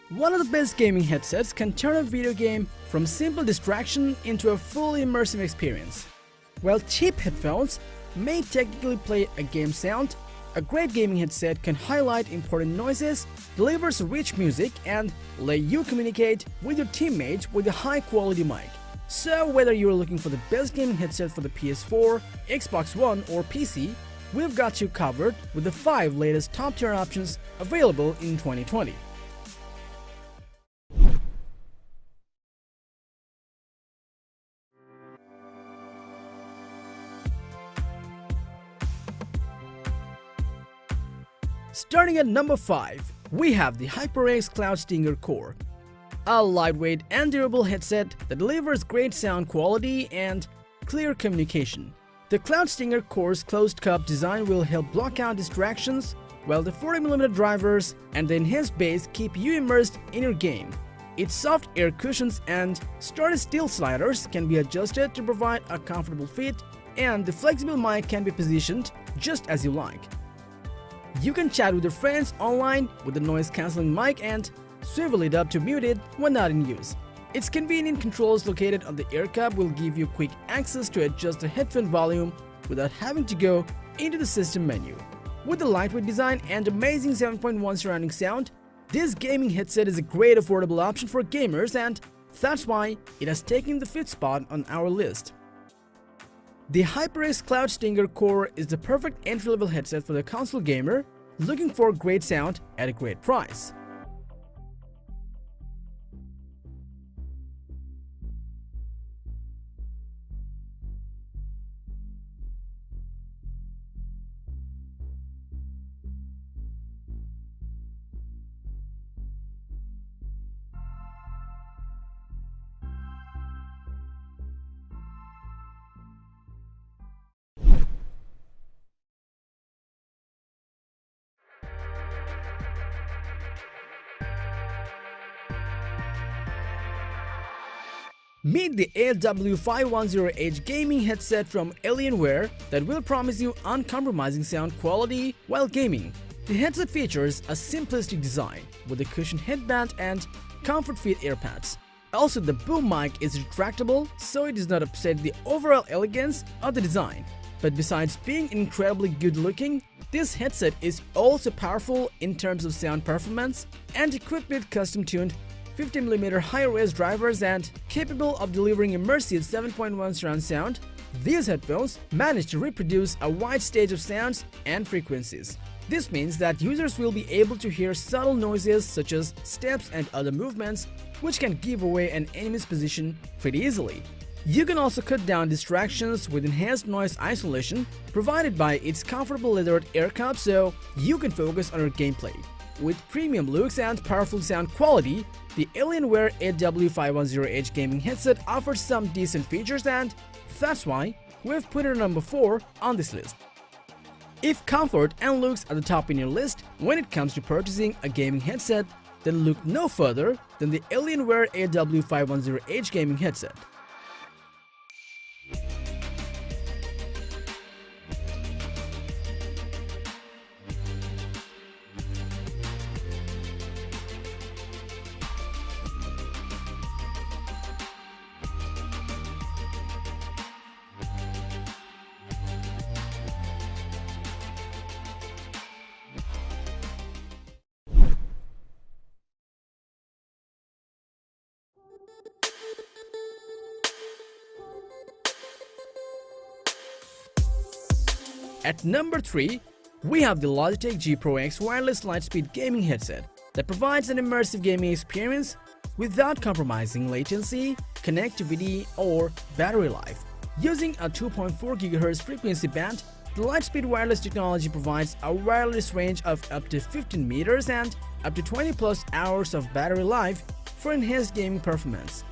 One of the best gaming headsets can turn a video game from simple distraction into a fully immersive experience. While cheap headphones may technically play a game sound, a great gaming headset can highlight important noises, delivers rich music, and let you communicate with your teammates with a high-quality mic. So whether you're looking for the best gaming headset for the PS4, Xbox One, or PC, we've got you covered with the 5 latest top-tier options available in 2020. Starting at number 5, we have the HyperX Cloud Stinger Core, a lightweight and durable headset that delivers great sound quality and clear communication. The Cloud Stinger Core's closed-cup design will help block out distractions, while the 40mm drivers and the enhanced bass keep you immersed in your game. Its soft air cushions and sturdy steel sliders can be adjusted to provide a comfortable fit, and the flexible mic can be positioned just as you like. You can chat with your friends online with the noise-cancelling mic and swivel it up to mute it when not in use. Its convenient controls located on the air cup will give you quick access to adjust the headphone volume without having to go into the system menu. With the lightweight design and amazing 7.1 surrounding sound, this gaming headset is a great affordable option for gamers, and that's why it has taken the 5th spot on our list. The HyperX Cloud Stinger Core is the perfect entry-level headset for the console gamer looking for great sound at a great price. Meet the AW510H gaming headset from Alienware that will promise you uncompromising sound quality while gaming. The headset features a simplistic design with a cushioned headband and comfort fit earpads. Also, the boom mic is retractable, so it does not upset the overall elegance of the design. But besides being incredibly good looking, this headset is also powerful in terms of sound performance and equipped with custom-tuned 50mm high-res drivers and capable of delivering immersive 7.1 surround sound. These headphones manage to reproduce a wide stage of sounds and frequencies. This means that users will be able to hear subtle noises such as steps and other movements, which can give away an enemy's position pretty easily. You can also cut down distractions with enhanced noise isolation provided by its comfortable leathered air cup, so you can focus on your gameplay. With premium looks and powerful sound quality, the Alienware AW510H gaming headset offers some decent features, and that's why we've put it at number 4 on this list. If comfort and looks are the top in your list when it comes to purchasing a gaming headset, then look no further than the Alienware AW510H gaming headset. At number 3, we have the Logitech G Pro X wireless Lightspeed gaming headset that provides an immersive gaming experience without compromising latency, connectivity, or battery life. Using a 2.4 GHz frequency band, the Lightspeed wireless technology provides a wireless range of up to 15 meters and up to 20+ hours of battery life for enhanced gaming performance.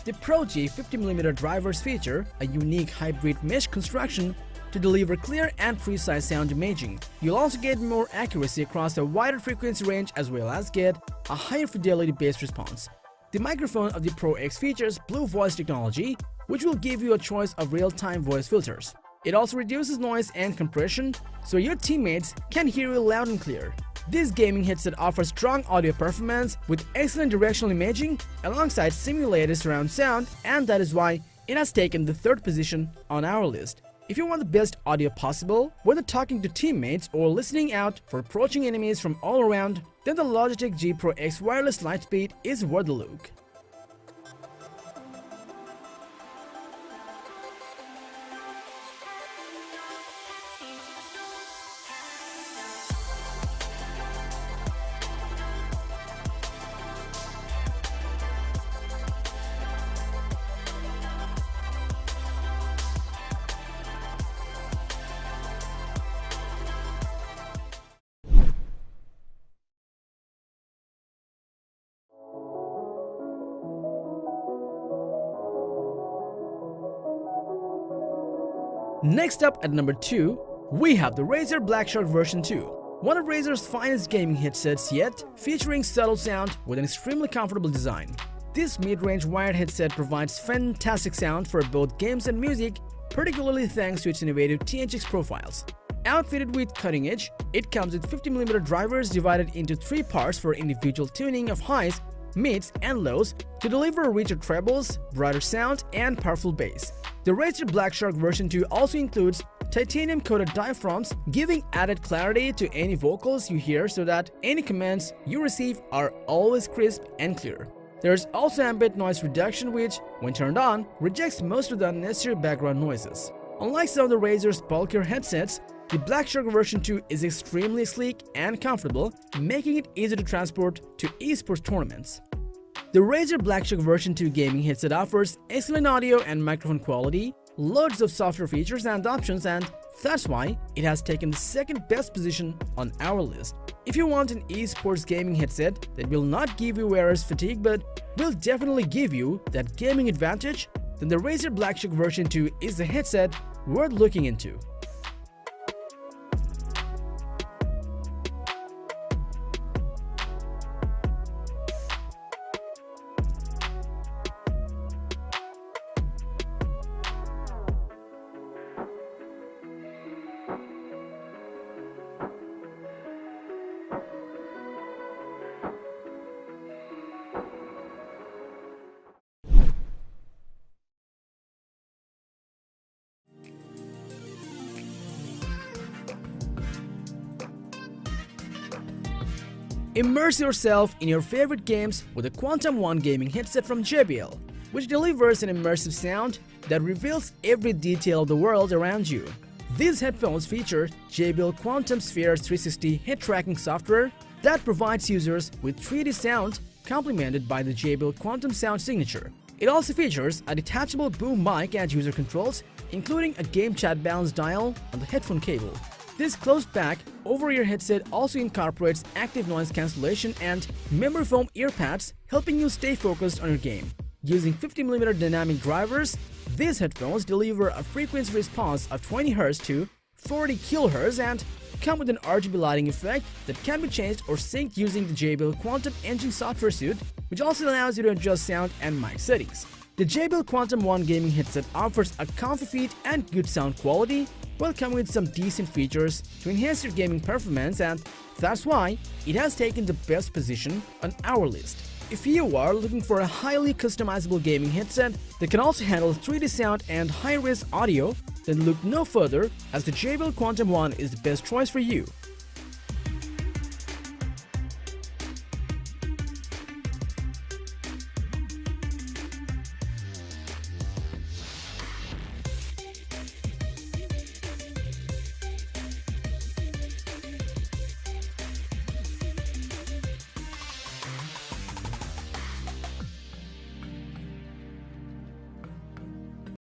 The Pro G 50mm drivers feature a unique hybrid mesh construction to deliver clear and precise sound imaging. You'll also get more accuracy across a wider frequency range, as well as get a higher fidelity bass response. The microphone of the Pro X features Blue Voice technology, which will give you a choice of real-time voice filters. It also reduces noise and compression, so your teammates can hear you loud and clear. This gaming headset offers strong audio performance with excellent directional imaging alongside simulated surround sound, and that is why it has taken the 3rd position on our list. If you want the best audio possible, whether talking to teammates or listening out for approaching enemies from all around, then the Logitech G Pro X Wireless Lightspeed is worth the look. Next up at number 2, we have the Razer Blackshark version 2, one of Razer's finest gaming headsets yet, featuring subtle sound with an extremely comfortable design. This mid-range wired headset provides fantastic sound for both games and music, particularly thanks to its innovative THX profiles. Outfitted with cutting edge, it comes with 50mm drivers divided into 3 parts for individual tuning of highs, mids, and lows to deliver richer trebles, brighter sound, and powerful bass. The Razer Blackshark version 2 also includes titanium-coated diaphragms, giving added clarity to any vocals you hear so that any commands you receive are always crisp and clear. There's also ambient noise reduction which, when turned on, rejects most of the unnecessary background noises. Unlike some of the Razer's bulkier headsets, the Blackshark version 2 is extremely sleek and comfortable, making it easy to transport to esports tournaments. The Razer Blackshark version 2 gaming headset offers excellent audio and microphone quality, loads of software features and options, and that's why it has taken the 2nd best position on our list. If you want an esports gaming headset that will not give you wearer's fatigue but will definitely give you that gaming advantage, then the Razer Blackshark version 2 is the headset worth looking into. Immerse yourself in your favorite games with the Quantum One gaming headset from JBL, which delivers an immersive sound that reveals every detail of the world around you. These headphones feature JBL Quantum Sphere 360 head tracking software that provides users with 3D sound complemented by the JBL Quantum Sound signature. It also features a detachable boom mic and user controls, including a game chat balance dial on the headphone cable. This closed-back, over-ear headset also incorporates active noise cancellation and memory foam ear pads, helping you stay focused on your game. Using 50mm dynamic drivers, these headphones deliver a frequency response of 20 Hz to 40 kHz and come with an RGB lighting effect that can be changed or synced using the JBL Quantum Engine software suite, which also allows you to adjust sound and mic settings. The JBL Quantum One gaming headset offers a comfy fit and good sound quality, while coming with some decent features to enhance your gaming performance, and that's why it has taken the best position on our list. If you are looking for a highly customizable gaming headset that can also handle 3D sound and high-res audio, then look no further as the JBL Quantum One is the best choice for you.